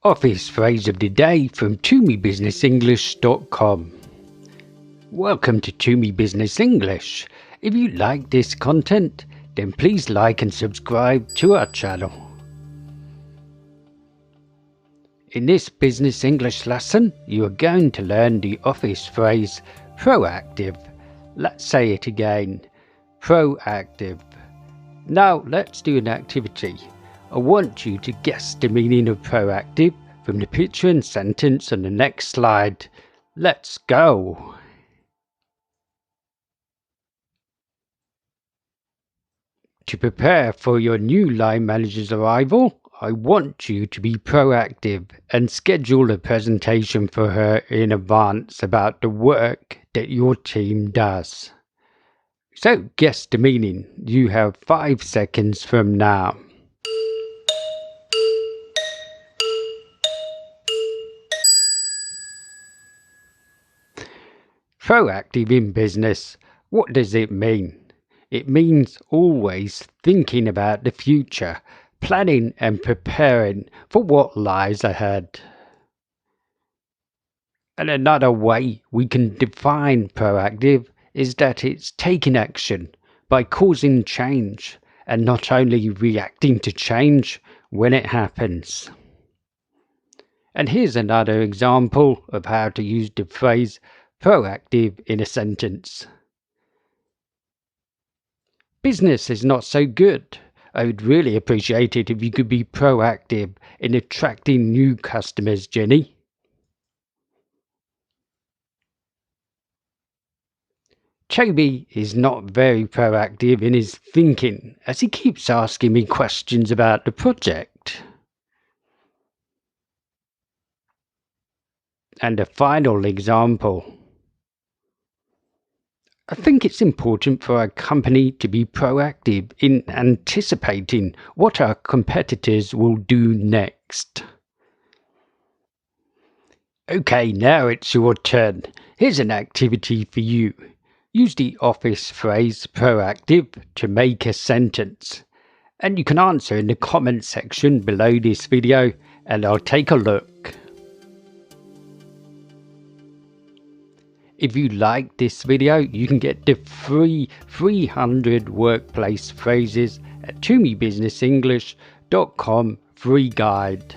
Office phrase of the day from ToomeyBusinessEnglish.com. Welcome to Toomey Business English. If you like this content, then please like and subscribe to our channel. In this business English lesson, you are going to learn the office phrase proactive. Let's say it again. Proactive. Now let's do an activity. I want you to guess the meaning of proactive from the picture and sentence on the next slide. Let's go! To prepare for your new line manager's arrival, I want you to be proactive and schedule a presentation for her in advance about the work that your team does. So guess the meaning. You have 5 seconds from now. Proactive in business. What does it mean? It means always thinking about the future, planning and preparing for what lies ahead. And another way we can define proactive is that it's taking action by causing change and not only reacting to change when it happens. And here's another example of how to use the phrase proactive in a sentence. Business is not so good. I would really appreciate it if you could be proactive in attracting new customers, Jenny. Toby is not very proactive in his thinking as he keeps asking me questions about the project. And a final example. I think it's important for our company to be proactive in anticipating what our competitors will do next. Okay, now it's your turn. Here's an activity for you. Use the office phrase proactive to make a sentence. And you can answer in the comment section below this video and I'll take a look. If you like this video, you can get the free 300 workplace phrases at ToomeyBusinessEnglish.com free guide.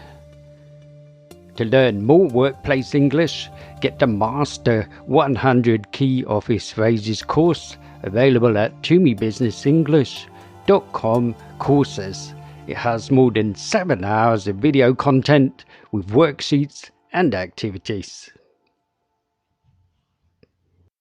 To learn more workplace English, get the Master 100 Key Office Phrases course available at ToomeyBusinessEnglish.com courses. It has more than 7 hours of video content with worksheets and activities.